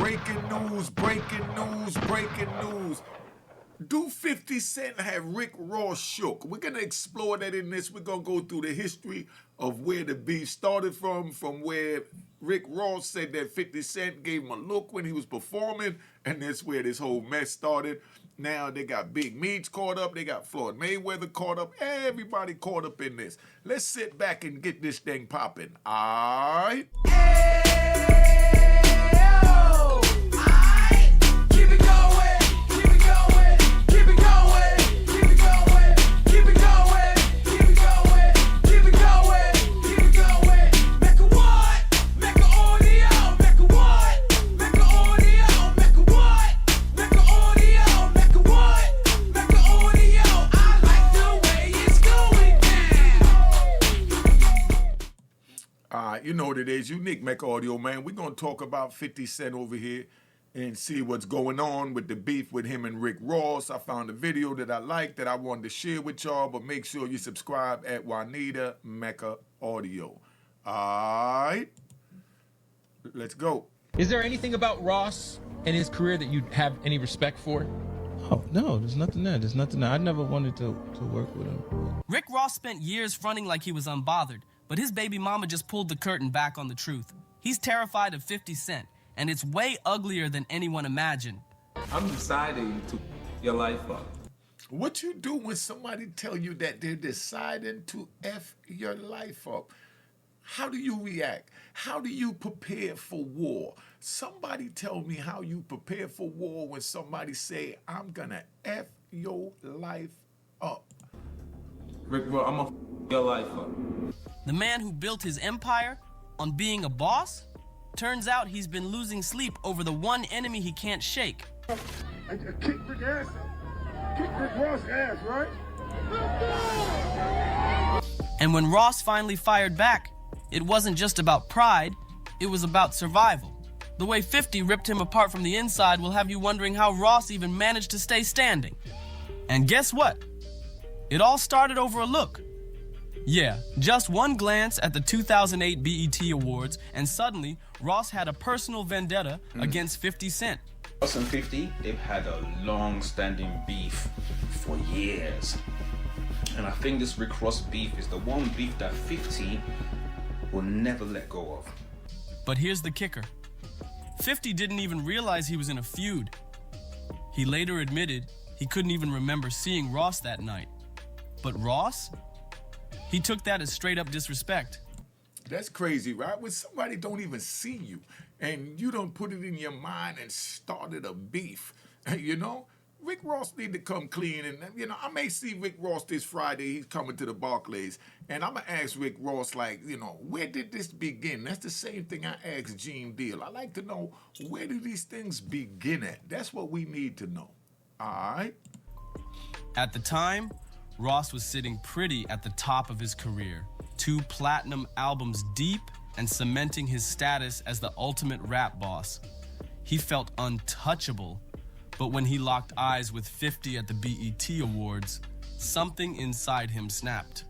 Breaking news, breaking news, breaking news. Do 50 Cent have Rick Ross shook? We're going to explore that in this. We're going to go through the history of where the beef started from where Rick Ross said that 50 Cent gave him a look when he was performing, and that's where this whole mess started. Now they got Big Meats caught up. They got Floyd Mayweather caught up. Everybody caught up in this. Let's sit back and get this thing popping. All right? You know what it is, unique Mecca Audio, man. We're going to talk about 50 Cent over here and see what's going on with the beef with him and Rick Ross. I found a video that I liked that I wanted to share with y'all, but make sure you subscribe at Juanita Mecca Audio. All right, let's go. Is there anything about Ross and his career that you have any respect for? Oh, no, there's nothing there. There's nothing there. I never wanted to work with him. Rick Ross spent years fronting like he was unbothered, but his baby mama just pulled the curtain back on the truth. He's terrified of 50 Cent, and it's way uglier than anyone imagined. I'm deciding to your life up. What you do when somebody tell you that they're deciding to F your life up? How do you react? How do you prepare for war? Somebody tell me how you prepare for war when somebody say, I'm gonna F your life up. Rick, bro, I'm gonna your life up. The man who built his empire on being a boss? Turns out he's been losing sleep over the one enemy he can't shake. I kicked Rick ass. Kicked Rick Ross ass, right? And when Ross finally fired back, it wasn't just about pride, it was about survival. The way 50 ripped him apart from the inside will have you wondering how Ross even managed to stay standing. And guess what? It all started over a look. Yeah, just one glance at the 2008 BET Awards, and suddenly Ross had a personal vendetta against 50 Cent. Ross and 50, they've had a long-standing beef for years. And I think this Rick Ross beef is the one beef that 50 will never let go of. But here's the kicker. 50 didn't even realize he was in a feud. He later admitted he couldn't even remember seeing Ross that night. But Ross? He took that as straight up disrespect. That's crazy, right? When somebody don't even see you and you don't put it in your mind and started a beef, you know? Rick Ross need to come clean, and you know, I may see Rick Ross this Friday. He's coming to the Barclays, and I'm gonna ask Rick Ross, like, you know, where did this begin? That's the same thing I asked Gene Deal. I like to know, where do these things begin at? That's what we need to know. All right? At the time, Ross was sitting pretty at the top of his career, 2 platinum albums deep and cementing his status as the ultimate rap boss. He felt untouchable, but when he locked eyes with 50 at the BET Awards, something inside him snapped.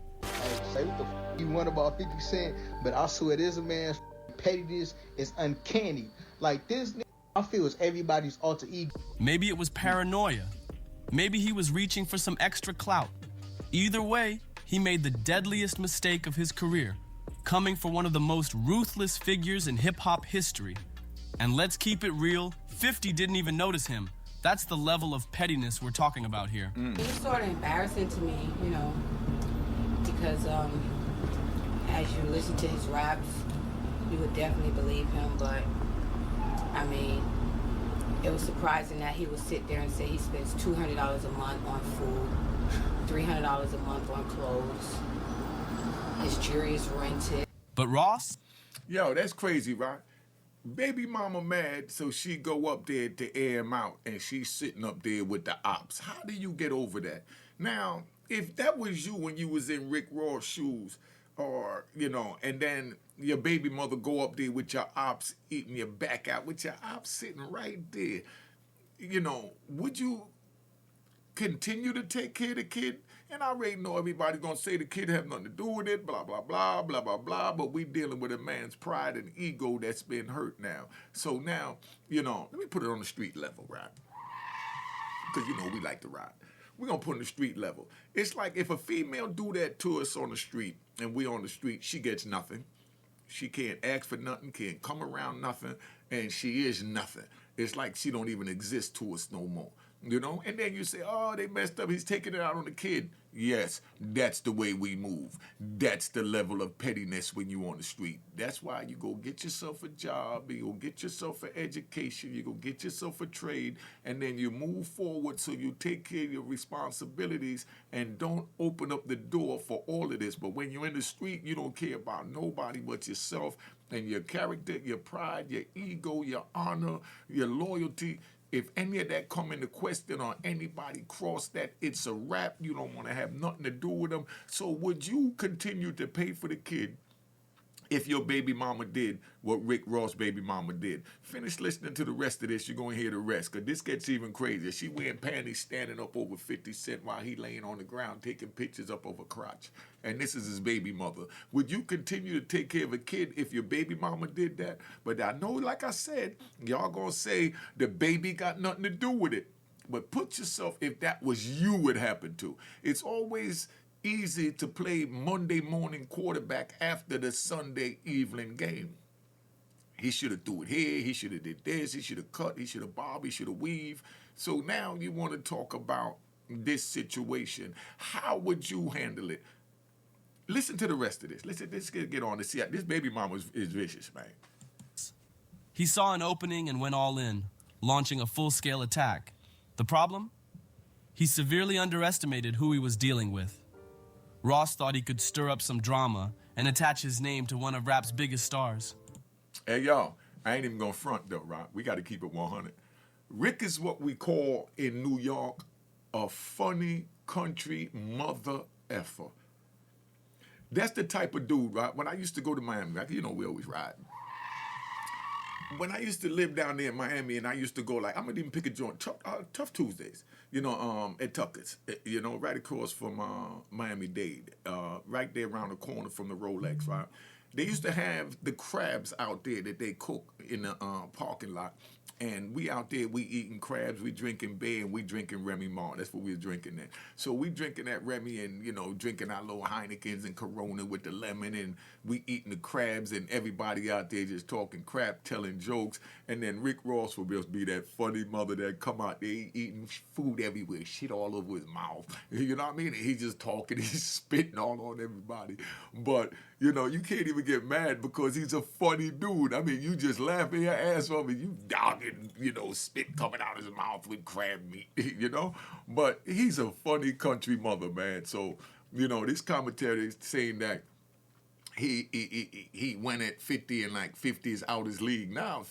Say what the you want about 50 Cent, but I swear this man's pettiness is uncanny. Like this nigga, I feel is everybody's alter ego. Maybe it was paranoia. Maybe he was reaching for some extra clout. Either way, he made the deadliest mistake of his career, coming for one of the most ruthless figures in hip-hop history. And let's keep it real, 50 didn't even notice him. That's the level of pettiness we're talking about here. It was sort of embarrassing to me, you know, because as you listen to his raps, you would definitely believe him, but I mean, it was surprising that he would sit there and say he spends $200 a month on food, $300 a month on clothes. His jury is rented. But Ross? Yo, that's crazy, right? Baby mama mad, so she go up there to air him out, and she's sitting up there with the ops. How do you get over that? Now, if that was you when you was in Rick Ross' shoes, or, you know, and then your baby mother go up there with your ops eating your back out, with your ops sitting right there, you know, would you continue to take care of the kid? And I already know everybody's going to say the kid have nothing to do with it, blah, blah, blah, blah, blah, blah. But we dealing with a man's pride and ego that's been hurt now. So now, you know, let me put it on the street level, right? Because, you know, we like to ride. We're going to put it on the street level. It's like if a female do that to us on the street and we on the street, she gets nothing. She can't ask for nothing, can't come around nothing, and she is nothing. It's like she don't even exist to us no more. You know, and then you say, oh, they messed up. He's taking it out on the kid. Yes, that's the way we move. That's the level of pettiness when you on the street. That's why you go get yourself a job. You go get yourself an education. You go get yourself a trade. And then you move forward so you take care of your responsibilities and don't open up the door for all of this. But when you're in the street, you don't care about nobody but yourself and your character, your pride, your ego, your honor, your loyalty. If any of that come into question or anybody cross that, it's a wrap. You don't want to have nothing to do with them. So would you continue to pay for the kid if your baby mama did what Rick Ross' baby mama did? Finish listening to the rest of this. You're going to hear the rest, because this gets even crazier. She wearing panties standing up over 50 Cent while he laying on the ground taking pictures up over crotch. And this is his baby mother. Would you continue to take care of a kid if your baby mama did that? But I know, like I said, y'all going to say the baby got nothing to do with it. But put yourself, if that was you it happened to. It's always easy to play Monday morning quarterback after the Sunday evening game. He should have threw it here, he should have did this, he should have cut, he should have bobbed, he should have weaved. So now you want to talk about this situation. How would you handle it? Listen to the rest of this. Let's get on to see. This baby mama is vicious, man. He saw an opening and went all in, launching a full-scale attack. The problem? He severely underestimated who he was dealing with. Ross thought he could stir up some drama and attach his name to one of rap's biggest stars. Hey, y'all, I ain't even gonna front though, right? We got to keep it 100. Rick is what we call in New York a funny country mother effer. That's the type of dude, right? When I used to go to Miami, like, you know, we always ride. When I used to live down there in Miami, and I used to go, like, I'm gonna even pick a joint, Tough Tuesdays, you know, at Tucker's, you know, right across from Miami-Dade, right there around the corner from the Rolex, right? They used to have the crabs out there that they cook in the parking lot. And we out there, we eating crabs, we drinking beer, and we drinking Remy Mar. That's what we was drinking then. So we drinking that Remy and, you know, drinking our little Heinekens and Corona with the lemon, and we eating the crabs, and everybody out there just talking crap, telling jokes. And then Rick Ross would just be that funny mother that come out there eating food everywhere, shit all over his mouth. You know what I mean? And he's just talking, he's spitting all on everybody. But, you know, you can't even get mad because he's a funny dude. I mean, you just laughing your ass off and you dogging, you know, spit coming out of his mouth with crab meat, you know? But he's a funny country mother, man. So, you know, this commentary is saying that he went at 50 and like 50 is out his league. Now,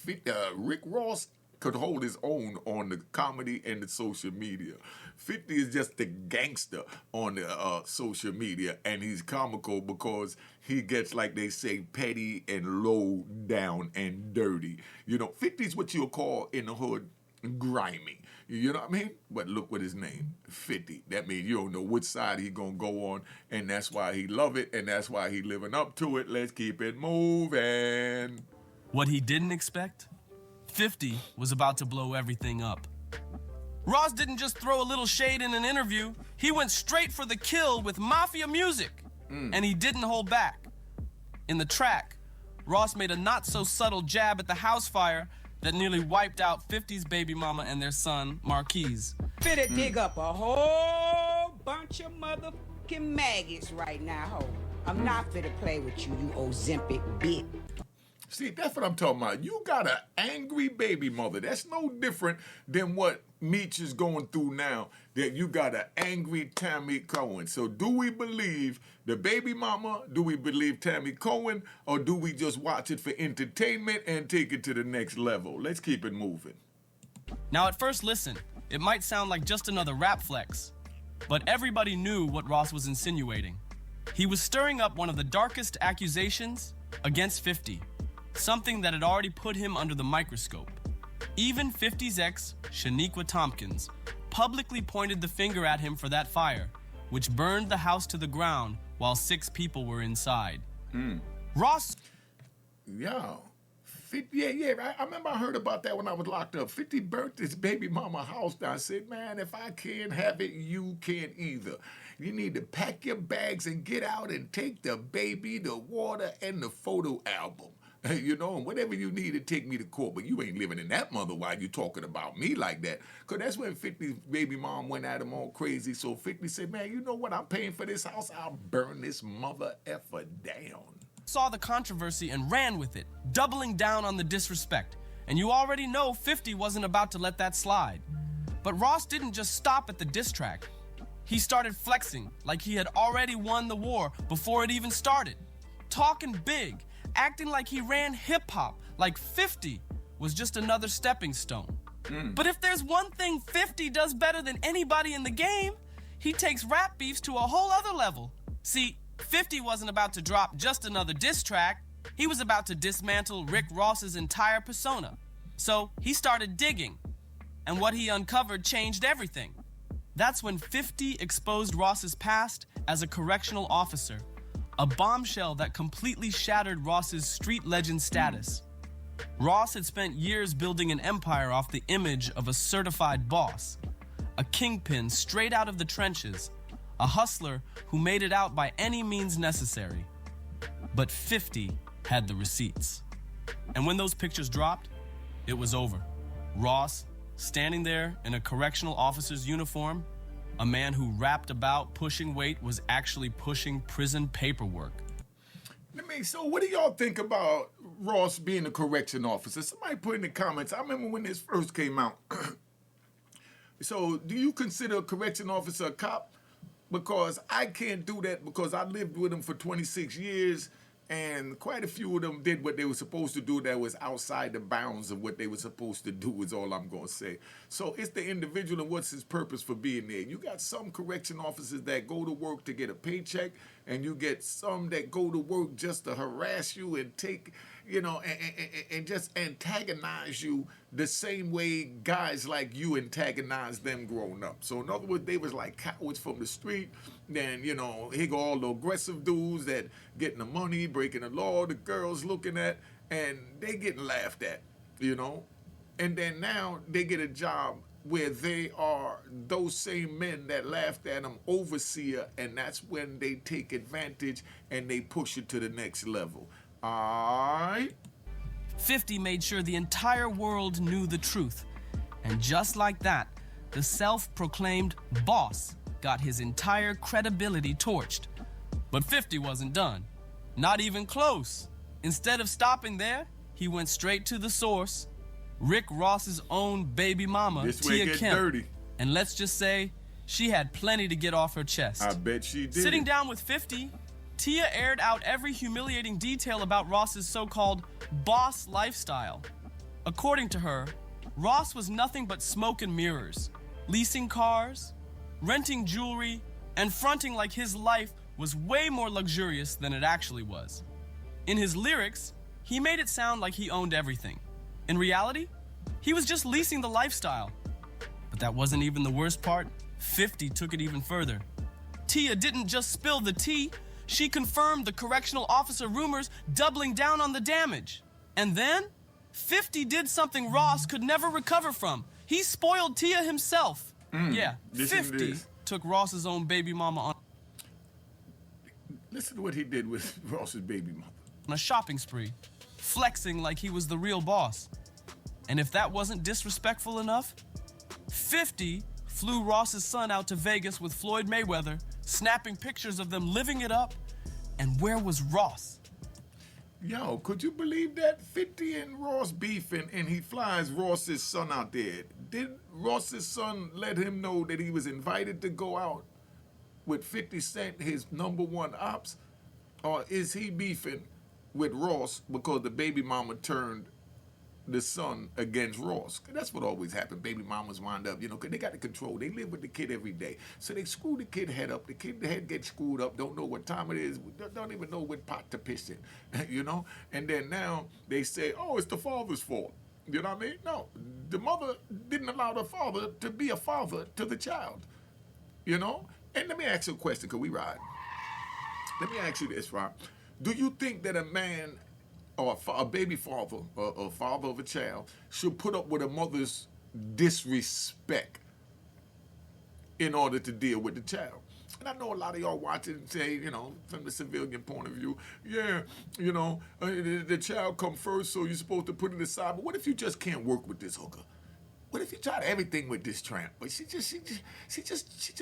Rick Ross could hold his own on the comedy and the social media. 50 is just the gangster on the social media, and he's comical because he gets, like they say, petty and low down and dirty. You know, 50 is what you'll call in the hood grimy. You know what I mean? But look what his name, 50. That means you don't know which side he gonna go on, and that's why he love it, and that's why he living up to it. Let's keep it moving. What he didn't expect? 50 was about to blow everything up. Ross didn't just throw a little shade in an interview. He went straight for the kill with mafia music. And he didn't hold back. In the track, Ross made a not-so-subtle jab at the house fire that nearly wiped out 50's baby mama and their son, Marquise. Finna dig up a whole bunch of motherfucking maggots right now, ho. I'm not finna play with you, you Ozempic bitch. See, that's what I'm talking about. You got an angry baby mother. That's no different than what Meech is going through now, that you got an angry Tammy Cohen. So do we believe the baby mama? Do we believe Tammy Cohen? Or do we just watch it for entertainment and take it to the next level? Let's keep it moving. Now, at first listen, it might sound like just another rap flex, but everybody knew what Ross was insinuating. He was stirring up one of the darkest accusations against 50. Something that had already put him under the microscope. Even 50's ex, Shaniqua Tompkins, publicly pointed the finger at him for that fire, which burned the house to the ground while 6 people were inside. Ross... Yo, 50, yeah. I remember I heard about that when I was locked up. 50 burnt his baby mama house down. I said, man, if I can't have it, you can't either. You need to pack your bags and get out and take the baby, the water, and the photo album. You know, and whatever you need to take me to court, but you ain't living in that mother while you talking about me like that. Because that's when 50's baby mom went at him all crazy. So 50 said, man, you know what? I'm paying for this house. I'll burn this mother effer down. Saw the controversy and ran with it, doubling down on the disrespect. And you already know 50 wasn't about to let that slide. But Ross didn't just stop at the diss track. He started flexing like he had already won the war before it even started. Talking big, acting like he ran hip-hop, like 50 was just another stepping stone. But if there's one thing 50 does better than anybody in the game, he takes rap beefs to a whole other level. See, 50 wasn't about to drop just another diss track. He was about to dismantle Rick Ross's entire persona. So he started digging, and what he uncovered changed everything. That's when 50 exposed Ross's past as a correctional officer, a bombshell that completely shattered Ross's street legend status. Ross had spent years building an empire off the image of a certified boss, a kingpin straight out of the trenches, a hustler who made it out by any means necessary. But 50 had the receipts. And when those pictures dropped, it was over. Ross, standing there in a correctional officer's uniform, a man who rapped about pushing weight, was actually pushing prison paperwork. So what do y'all think about Ross being a correction officer? Somebody put in the comments. I remember when this first came out. So do you consider a correction officer a cop? Because I can't do that because I lived with them for 26 years and quite a few of them did what they were supposed to do that was outside the bounds of what they were supposed to do is all I'm going to say. So it's the individual and what's his purpose for being there. You got some correction officers that go to work to get a paycheck and you get some that go to work just to harass you and take, you know, and just antagonize you the same way guys like you antagonize them growing up. So in other words, they was like cowards from the street. Then, you know, here go all the aggressive dudes that getting the money, breaking the law, the girls looking at, and they getting laughed at, you know. And then now they get a job where they are those same men that laughed at them overseer, and that's when they take advantage and they push it to the next level. All right? 50 made sure the entire world knew the truth. And just like that, the self-proclaimed boss got his entire credibility torched. But 50 wasn't done. Not even close. Instead of stopping there, he went straight to the source, Rick Ross's own baby mama, This way Tia get Kemp. dirty. And let's just say, she had plenty to get off her chest. I bet she did. Sitting down with 50, Tia aired out every humiliating detail about Ross's so-called boss lifestyle. According to her, Ross was nothing but smoke and mirrors, leasing cars, renting jewelry, and fronting like his life was way more luxurious than it actually was. In his lyrics, he made it sound like he owned everything. In reality, he was just leasing the lifestyle. But that wasn't even the worst part. 50 took it even further. Tia didn't just spill the tea, she confirmed the correctional officer rumors, doubling down on the damage. And then, 50 did something Ross could never recover from. He spoiled Tia himself. Yeah, 50 took Ross's own baby mama on Listen to what he did with Ross's baby mama. a shopping spree, flexing like he was the real boss. And if that wasn't disrespectful enough, 50 flew Ross's son out to Vegas with Floyd Mayweather, snapping pictures of them living it up. And where was Ross? Yo, could you believe that? 50 and Ross beefing, and he flies Ross's son out there. Did Ross's son let him know that he was invited to go out with 50 Cent, his #1 ops? Or is he beefing with Ross because the baby mama turned the son against Ross? That's what always happened. Baby mamas wind up, you know, 'cause they got the control. They live with the kid every day. So they screw the kid head up. The kid head gets screwed up, don't know what time it is, don't even know what pot to piss in, you know? And then now they say, oh, it's the father's fault. You know what I mean? No, the mother didn't allow the father to be a father to the child, you know? And let me ask you a question, because we ride. Let me ask you this, right? Do you think that a man or a baby father or a father of a child should put up with a mother's disrespect in order to deal with the child? And I know a lot of y'all watch it and say, you know, from the civilian point of view, yeah, you know, the child come first, so you're supposed to put it aside. But what if you just can't work with this hooker? What if you tried everything with this tramp, but she just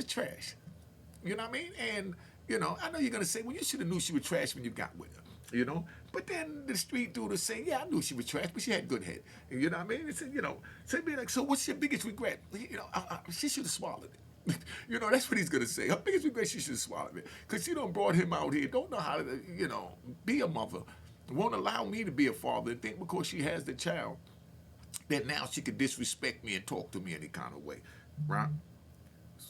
trash? You know what I mean? And, you know, I know you're going to say, well, you should have knew she was trash when you got with her, you know? But then the street dude will say, yeah, I knew she was trash, but she had good head. You know what I mean? He said, you know, so be like, so what's your biggest regret? You know, she should have swallowed it. You know, that's what he's going to say. Her biggest regret, she should have swallowed it. Because she done brought him out here, don't know how to, you know, be a mother, won't allow me to be a father, and think because she has the child, that now she could disrespect me and talk to me any kind of way, right?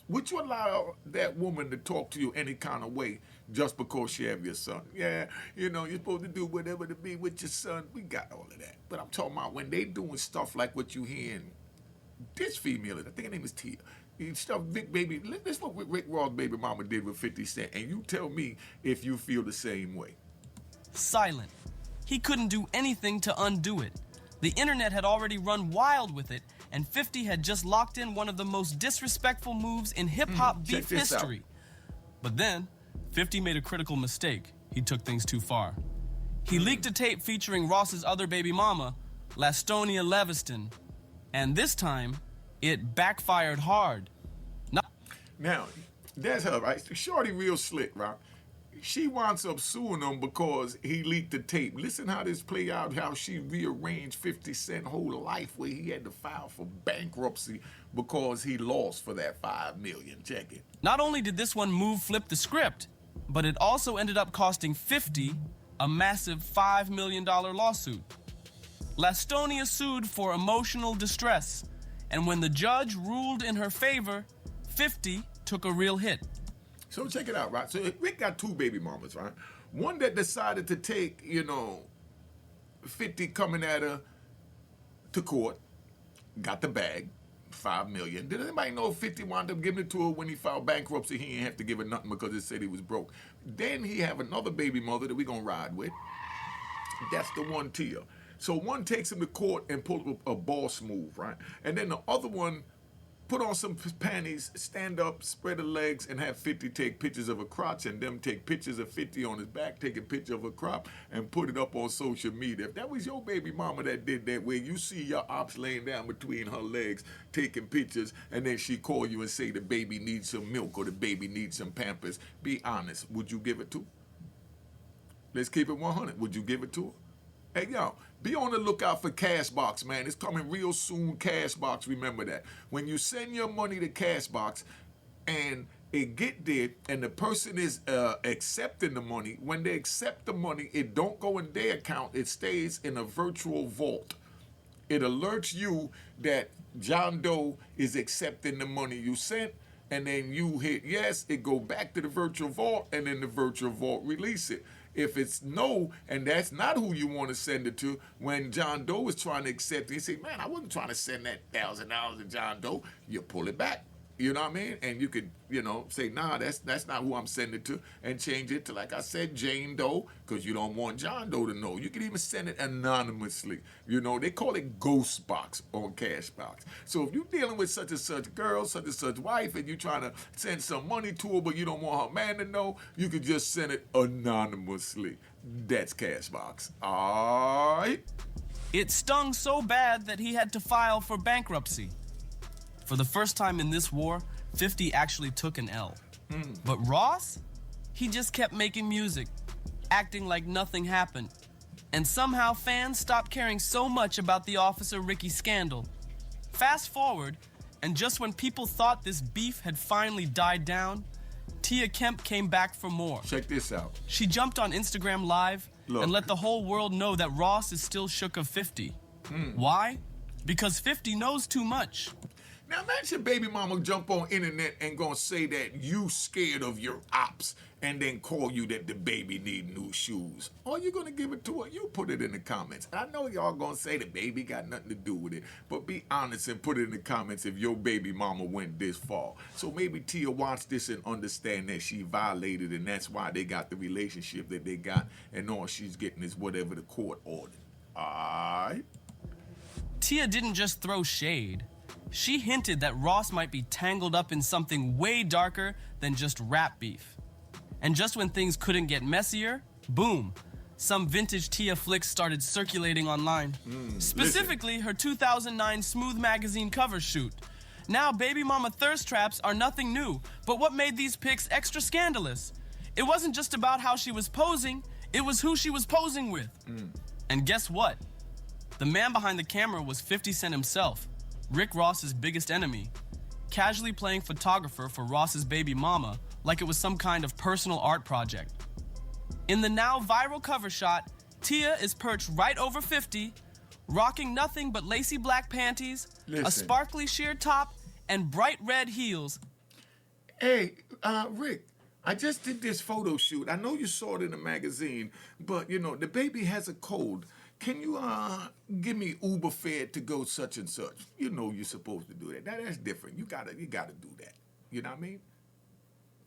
Would you allow that woman to talk to you any kind of way just because she have your son? Yeah, you know, you're supposed to do whatever to be with your son. We got all of that. But I'm talking about when they doing stuff like what you hearing, this female, I think her name is Tia, stuff Vic Baby, let's look what Rick Ross' baby mama did with 50 Cent, and you tell me if you feel the same way. Silent. He couldn't do anything to undo it. The internet had already run wild with it, and 50 had just locked in one of the most disrespectful moves in hip-hop beef history. But then, 50 made a critical mistake. He took things too far. He leaked a tape featuring Ross's other baby mama, Lastonia Leviston, and this time, it backfired hard. Now, that's her, right? Shorty real slick, right? She winds up suing him because he leaked the tape. Listen how this play out, how she rearranged 50 Cent's whole life where he had to file for bankruptcy because he lost for that $5 million. Check it. Not only did this one move flip the script, but it also ended up costing 50 a massive $5 million lawsuit. Lastonia sued for emotional distress, and when the judge ruled in her favor, 50 took a real hit. So check it out, right? So Rick got two baby mamas, right? One that decided to take, you know, 50 coming at her to court, got the bag, $5 million. Did anybody know 50 wound up giving it to her when he filed bankruptcy? He didn't have to give her nothing because it said he was broke. Then he have another baby mother that we gonna ride with. That's the one Tia. So one takes him to court and pull up a boss move, right? And then the other one put on some panties, stand up, spread her legs, and have 50 take pictures of her crotch, and them take pictures of 50 on his back, take a picture of her crop, and put it up on social media. If that was your baby mama that did that, where you see your ops laying down between her legs, taking pictures, and then she call you and say the baby needs some milk or the baby needs some Pampers, be honest, would you give it to her? Let's keep it 100. Would you give it to her? Hey, yo, be on the lookout for Cashbox, man. It's coming real soon, Cashbox. Remember that. When you send your money to Cashbox and it get there and the person is accepting the money, when they accept the money, it don't go in their account. It stays in a virtual vault. It alerts you that John Doe is accepting the money you sent, and then you hit yes, it go back to the virtual vault, and then the virtual vault release it. If it's no, and that's not who you want to send it to, when John Doe is trying to accept it, you say, man, I wasn't trying to send that $1,000 to John Doe. You pull it back. You know what I mean? And you could, you know, say, nah, that's not who I'm sending it to, and change it to, like I said, Jane Doe, because you don't want John Doe to know. You can even send it anonymously. You know, they call it Ghost Box on Cashbox. So if you're dealing with such and such girl, such and such wife, and you're trying to send some money to her, but you don't want her man to know, you could just send it anonymously. That's Cashbox. All right? It stung so bad that he had to file for bankruptcy. For the first time in this war, 50 actually took an L. But Ross? He just kept making music, acting like nothing happened. And somehow fans stopped caring so much about the Officer Ricky scandal. Fast forward, and just when people thought this beef had finally died down, Tia Kemp came back for more. Check this out. She jumped on Instagram Live and let the whole world know that Ross is still shook of 50. Why? Because 50 knows too much. Now imagine baby mama jump on internet and gonna say that you scared of your ops and then call you that the baby need new shoes. Or you gonna give it to her? You put it in the comments. I know y'all gonna say the baby got nothing to do with it, but be honest and put it in the comments if your baby mama went this far. So maybe Tia watched this and understand that she violated, and that's why they got the relationship that they got, and all she's getting is whatever the court ordered. Alright? Tia didn't just throw shade. She hinted that Ross might be tangled up in something way darker than just rap beef. And just when things couldn't get messier, boom, some vintage Tia flicks started circulating online. Specifically, her 2009 Smooth magazine cover shoot. Now, baby mama thirst traps are nothing new, but what made these pics extra scandalous? It wasn't just about how she was posing, it was who she was posing with. And guess what? The man behind the camera was 50 Cent himself, Rick Ross's biggest enemy, casually playing photographer for Ross's baby mama like it was some kind of personal art project. In the now viral cover shot, Tia is perched right over 50, rocking nothing but lacy black panties, a sparkly sheer top, and bright red heels. Hey, Rick, I just did this photo shoot. I know you saw it in the magazine, but you know, the baby has a cold. Can you give me Uber fare to go such and such? You know you're supposed to do that. That's different. You gotta do that. You know what I mean?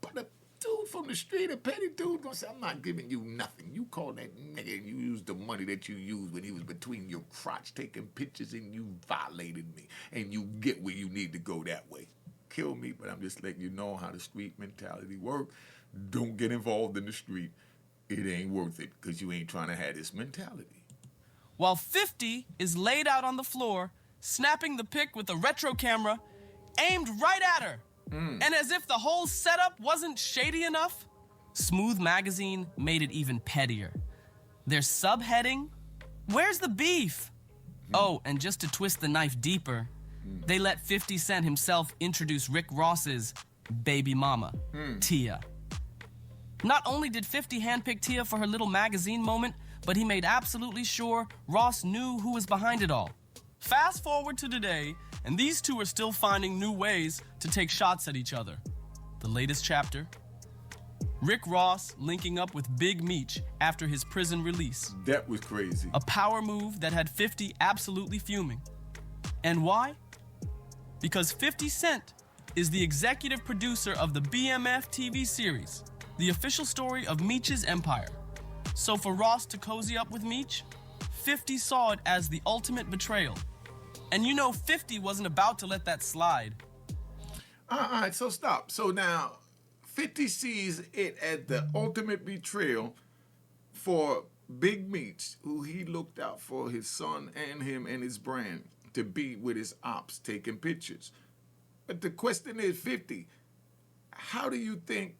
But a dude from the street, a petty dude, gonna say, I'm not giving you nothing. You call that nigga and you use the money that you used when he was between your crotch taking pictures and you violated me. And you get where you need to go that way. Kill me, but I'm just letting you know how the street mentality work. Don't get involved in the street. It ain't worth it because you ain't trying to have this mentality. While 50 is laid out on the floor, snapping the pic with a retro camera aimed right at her. And as if the whole setup wasn't shady enough, Smooth magazine made it even pettier. Their subheading, "Where's the beef?" Oh, and just to twist the knife deeper, they let 50 Cent himself introduce Rick Ross's baby mama, Tia. Not only did 50 handpick Tia for her little magazine moment, but he made absolutely sure Ross knew who was behind it all. Fast forward to today, and these two are still finding new ways to take shots at each other. The latest chapter, Rick Ross linking up with Big Meech after his prison release. That was crazy. A power move that had 50 absolutely fuming. And why? Because 50 Cent is the executive producer of the BMF TV series, the official story of Meech's empire. So for Ross to cozy up with Meech, 50 saw it as the ultimate betrayal. And you know 50 wasn't about to let that slide. All right, so stop. So now 50 sees it as the ultimate betrayal for Big Meech, who he looked out for his son and him and his brand to be with his ops taking pictures. But the question is, 50, how do you think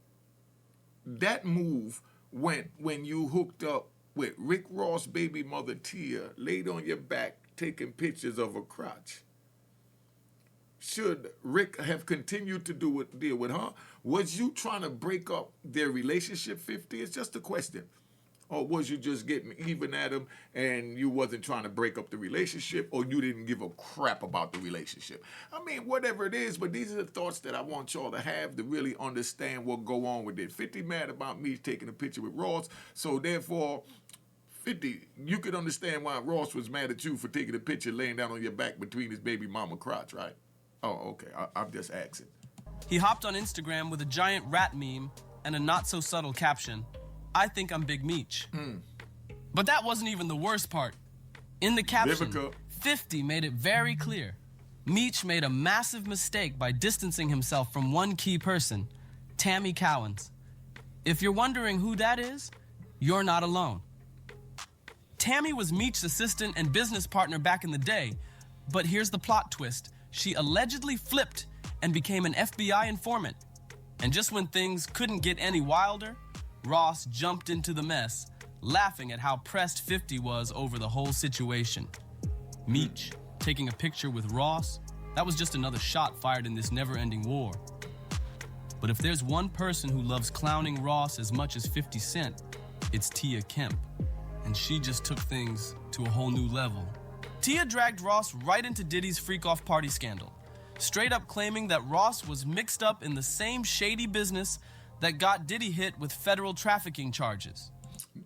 that move went when you hooked up with Rick Ross' baby mother Tia, laid on your back, taking pictures of her crotch? Should Rick have continued to deal with her? Was you trying to break up their relationship, 50? It's just a question. Or was you just getting even at him and you wasn't trying to break up the relationship, or you didn't give a crap about the relationship? I mean, whatever it is, but these are the thoughts that I want y'all to have to really understand what go on with it. 50 mad about me taking a picture with Ross, so therefore, 50, you could understand why Ross was mad at you for taking a picture laying down on your back between his baby mama crotch, right? Oh, okay, I'm just asking. He hopped on Instagram with a giant rat meme and a not-so-subtle caption, "I think I'm Big Meech." But that wasn't even the worst part. In the caption, Vivica. 50 made it very clear. Meech made a massive mistake by distancing himself from one key person, Tammy Cowens. If you're wondering who that is, you're not alone. Tammy was Meech's assistant and business partner back in the day, but here's the plot twist. She allegedly flipped and became an FBI informant. And just when things couldn't get any wilder, Ross jumped into the mess, laughing at how pressed 50 was over the whole situation. Meech taking a picture with Ross, that was just another shot fired in this never-ending war. But if there's one person who loves clowning Ross as much as 50 Cent, it's Tia Kemp. And she just took things to a whole new level. Tia dragged Ross right into Diddy's freak-off party scandal. straight up claiming that Ross was mixed up in the same shady business that got Diddy hit with federal trafficking charges.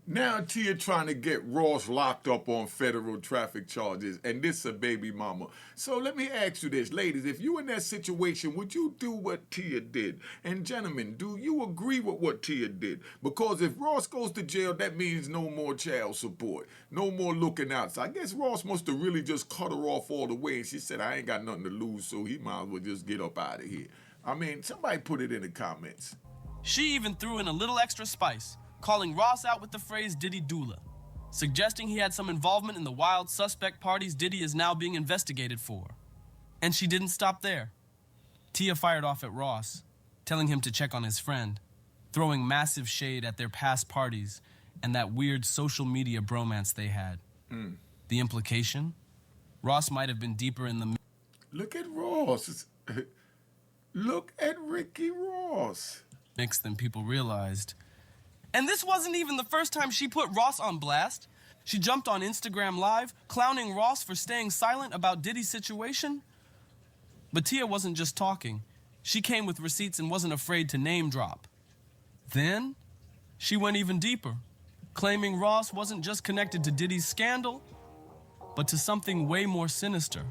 Now Tia trying to get Ross locked up on federal traffic charges, and this a baby mama. So let me ask you this, ladies, if you in that situation, would you do what Tia did? And gentlemen, do you agree with what Tia did? Because if Ross goes to jail, that means no more child support, no more looking out. So I guess Ross must have really just cut her off all the way, and she said, I ain't got nothing to lose, so he might as well just get up out of here. I mean, somebody put it in the comments. She even threw in a little extra spice, calling Ross out with the phrase Diddy Doula, suggesting he had some involvement in the wild suspect parties Diddy is now being investigated for. And she didn't stop there. Tia fired off at Ross, telling him to check on his friend, throwing massive shade at their past parties and that weird social media bromance they had. The implication? Ross might have been deeper in the... Look at Ross. Look at Ricky Ross. ...mix than people realized. And this wasn't even the first time she put Ross on blast. She jumped on Instagram Live, clowning Ross for staying silent about Diddy's situation. But Tia wasn't just talking. She came with receipts and wasn't afraid to name drop. Then, she went even deeper, claiming Ross wasn't just connected to Diddy's scandal, but to something way more sinister.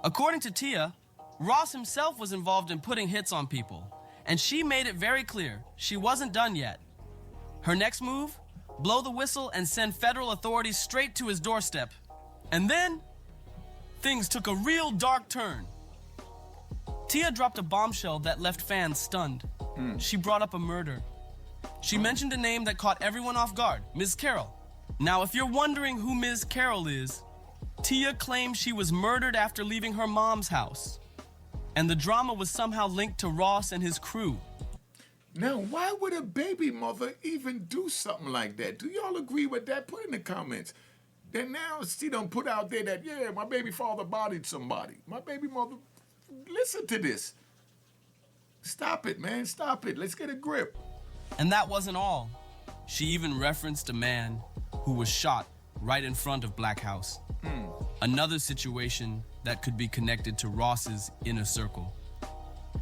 According to Tia, Ross himself was involved in putting hits on people, and she made it very clear she wasn't done yet. Her next move? Blow the whistle and send federal authorities straight to his doorstep. And then, things took a real dark turn. Tia dropped a bombshell that left fans stunned. She brought up a murder. She mentioned a name that caught everyone off guard, Ms. Carroll. Now, if you're wondering who Ms. Carroll is, Tia claims she was murdered after leaving her mom's house. And the drama was somehow linked to Ross and his crew. Now, why would a baby mother even do something like that? Do y'all agree with that? Put in the comments. Then now she done put out there that, yeah, my baby father bodied somebody. My baby mother, listen to this. Stop it, man, stop it. Let's get a grip. And that wasn't all. She even referenced a man who was shot right in front of Black House. Another situation that could be connected to Ross's inner circle.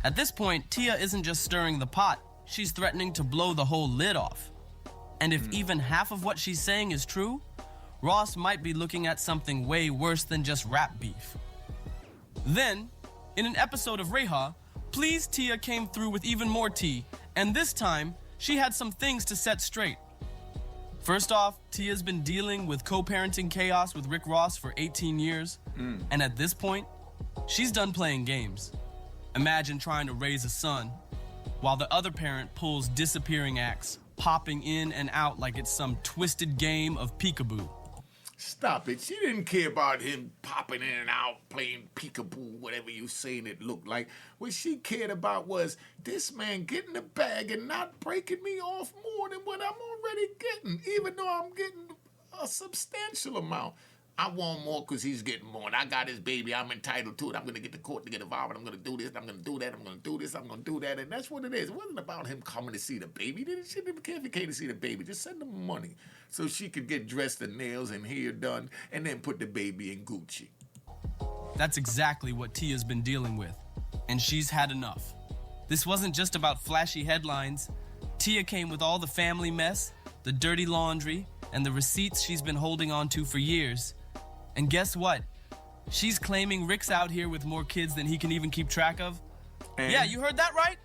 At this point, Tia isn't just stirring the pot. She's threatening to blow the whole lid off. And if even half of what she's saying is true, Ross might be looking at something way worse than just rap beef. Then, in an episode of Reha, Please Tia came through with even more tea, and this time, she had some things to set straight. First off, Tia's been dealing with co-parenting chaos with Rick Ross for 18 years, and at this point, she's done playing games. Imagine trying to raise a son, while the other parent pulls disappearing acts, popping in and out like it's some twisted game of peekaboo. Stop it. She didn't care about him popping in and out, playing peekaboo, whatever you saying it looked like. What she cared about was this man getting the bag and not breaking me off more than what I'm already getting, even though I'm getting a substantial amount. I want more because he's getting more, and I got his baby. I'm entitled to it. I'm going to get the court to get involved, and I'm going to do this, and I'm going to do that, I'm going to do this, I'm going to do that, and that's what it is. It wasn't about him coming to see the baby. She didn't care if he came to see the baby. Just send him money so she could get dressed and nails and hair done, and then put the baby in Gucci. That's exactly what Tia's been dealing with, and she's had enough. This wasn't just about flashy headlines. Tia came with all the family mess, the dirty laundry, and the receipts she's been holding on to for years. And guess what? She's claiming Rick's out here with more kids than he can even keep track of. And? Yeah, you heard that right?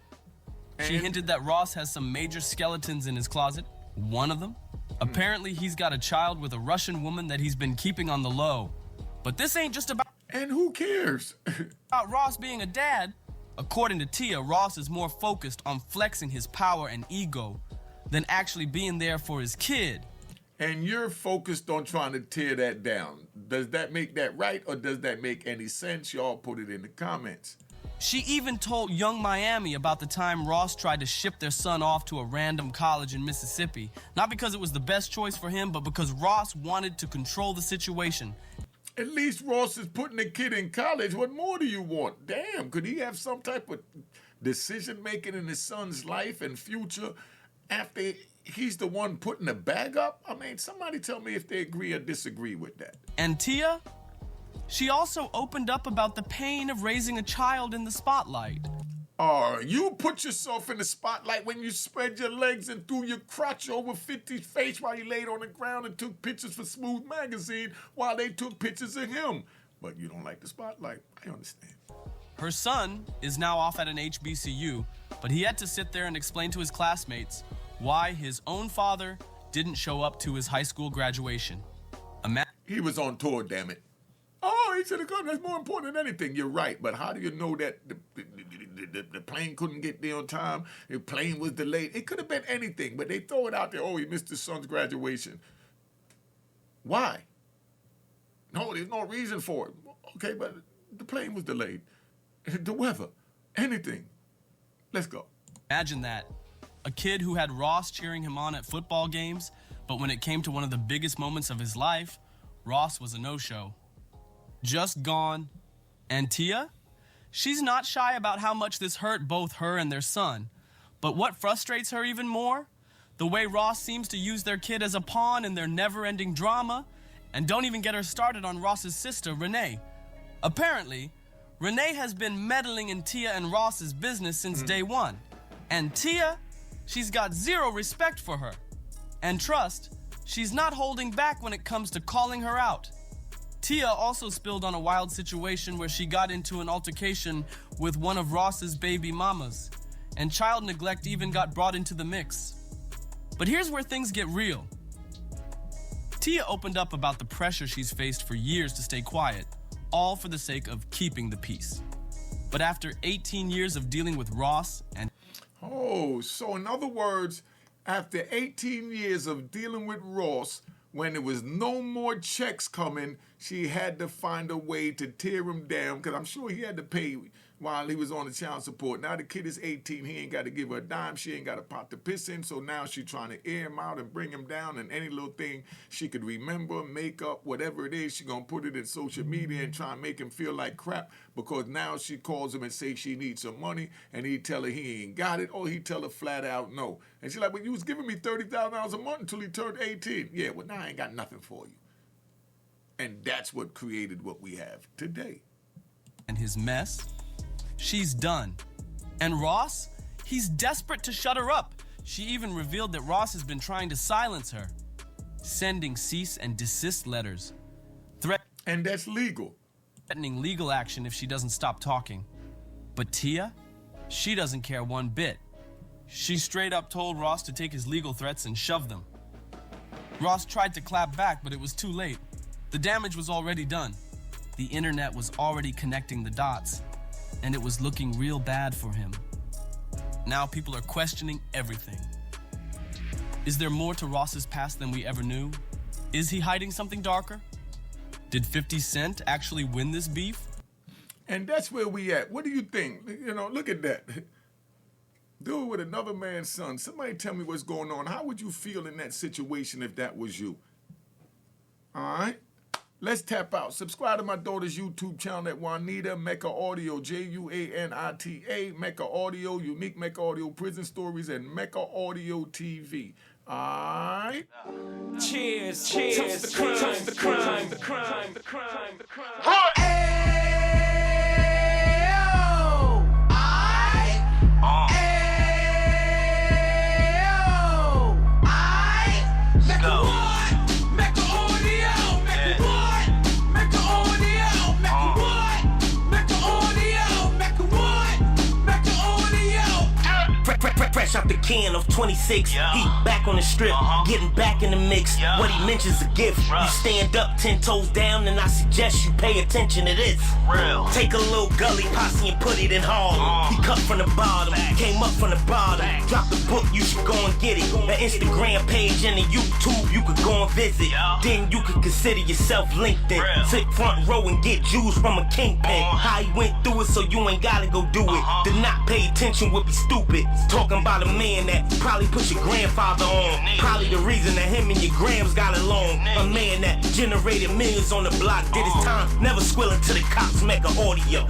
And? She hinted that Ross has some major skeletons in his closet. One of them. Apparently, he's got a child with a Russian woman that he's been keeping on the low. But this ain't just about... And who cares? about Ross being a dad. According to Tia, Ross is more focused on flexing his power and ego than actually being there for his kid. And you're focused on trying to tear that down. Does that make that right, or does that make any sense? Y'all put it in the comments. She even told Young Miami about the time Ross tried to ship their son off to a random college in Mississippi. Not because it was the best choice for him, but because Ross wanted to control the situation. At least Ross is putting the kid in college. What more do you want? Damn, could he have some type of decision-making in his son's life and future after he's the one putting the bag up? I mean, somebody tell me if they agree or disagree with that. And Tia? She also opened up about the pain of raising a child in the spotlight. You put yourself in the spotlight when you spread your legs and threw your crotch over 50's face while he laid on the ground and took pictures for Smooth Magazine while they took pictures of him. But you don't like the spotlight. I understand. Her son is now off at an HBCU, but he had to sit there and explain to his classmates why his own father didn't show up to his high school graduation. He was on tour, damn it. Oh, he should have come. That's more important than anything. You're right, but how do you know that the plane couldn't get there on time? The plane was delayed. It could have been anything, but they throw it out there. Oh, he missed his son's graduation. Why? No, there's no reason for it. Okay, but the plane was delayed. The weather, anything. Let's go. Imagine that. A kid who had Ross cheering him on at football games, but when it came to one of the biggest moments of his life, Ross was a no-show. Just gone. And Tia? She's not shy about how much this hurt both her and their son. But what frustrates her even more? The way Ross seems to use their kid as a pawn in their never-ending drama. And don't even get her started on Ross's sister, Renee. Apparently, Renee has been meddling in Tia and Ross's business since day one. And Tia, she's got zero respect for her. And trust, she's not holding back when it comes to calling her out. Tia also spilled on a wild situation where she got into an altercation with one of Ross's baby mamas, and child neglect even got brought into the mix. But here's where things get real. Tia opened up about the pressure she's faced for years to stay quiet, all for the sake of keeping the peace. But after 18 years of dealing with Ross and... Oh, so in other words, after 18 years of dealing with Ross, when there was no more checks coming, she had to find a way to tear him down, because I'm sure he had to pay while he was on the child support. Now the kid is 18, he ain't got to give her a dime, she ain't got a pot to piss in, so now she's trying to air him out and bring him down, and any little thing she could remember, make up, whatever it is, she gonna put it in social media and try and make him feel like crap, because now she calls him and say she needs some money, and he tell her he ain't got it, or he tell her flat out no. And she's like, well, you was giving me $30,000 a month until he turned 18. Yeah, well, now I ain't got nothing for you. And that's what created what we have today. And his mess, she's done. And Ross, he's desperate to shut her up. She even revealed that Ross has been trying to silence her, sending cease and desist letters, and that's legal. Threatening legal action if she doesn't stop talking. But Tia, she doesn't care one bit. She straight up told Ross to take his legal threats and shove them. Ross tried to clap back, but it was too late. The damage was already done. The internet was already connecting the dots, and it was looking real bad for him. Now people are questioning everything. Is there more to Ross's past than we ever knew? Is he hiding something darker? Did 50 Cent actually win this beef? And that's where we at. What do you think? You know, look at that. Do it with another man's son. Somebody tell me what's going on. How would you feel in that situation if that was you? All right? Let's tap out. Subscribe to my daughter's YouTube channel at Juanita Mecca Audio, Juanita, Mecca Audio, Unique Mecca Audio Prison Stories, and Mecca Audio TV. All right? Cheers, cheers, the crime, the crime, the crime, the crime, the crime. Fresh out the can of 26, he back on the strip, getting back in the mix. What he mentions a gift. You stand up 10 toes down, and I suggest you pay attention to this. Take a little gully posse and put it in Harlem. He cut from the bottom, came up from the bottom. Drop the book, you should go and get it. An Instagram page and a YouTube, you could go and visit. Then you could consider yourself LinkedIn. Sit front row and get Jews from a kingpin. How he went through it, so you ain't gotta go do it. To not pay attention would be stupid. Talking about a man that probably put your grandfather on. Probably the reason that him and your grams got along. A man that generated millions on the block, did his time, never squilling to the cops, Mecca Audio.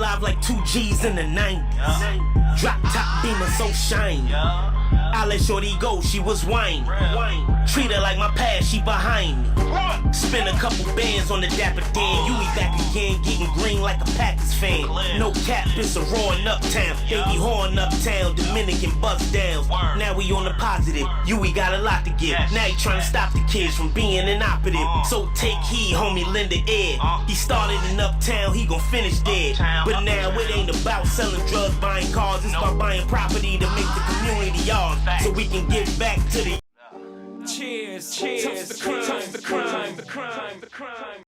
alive like 2 G's in the 90s. Drop top beamer so shiny. I let shorty go, she was whiny. Treat her like my past, she behind me. Spend a couple bands on the Dapper Dan. Yui back again, getting green like a Packers fan. No cap, it's a roaring uptown. They be horn uptown, Dominican bust downs. Now we on the positive, Yui got a lot to give. Now he trying to stop the kids from being inoperative. So take heed, homie, lend a ear. He started in uptown, he gon' finish dead. But now it ain't about selling drugs, buying cars. It's about buying property to make the community yours, so we can get back to the Cheers, cheers, the crime, the crime, the crime, the crime.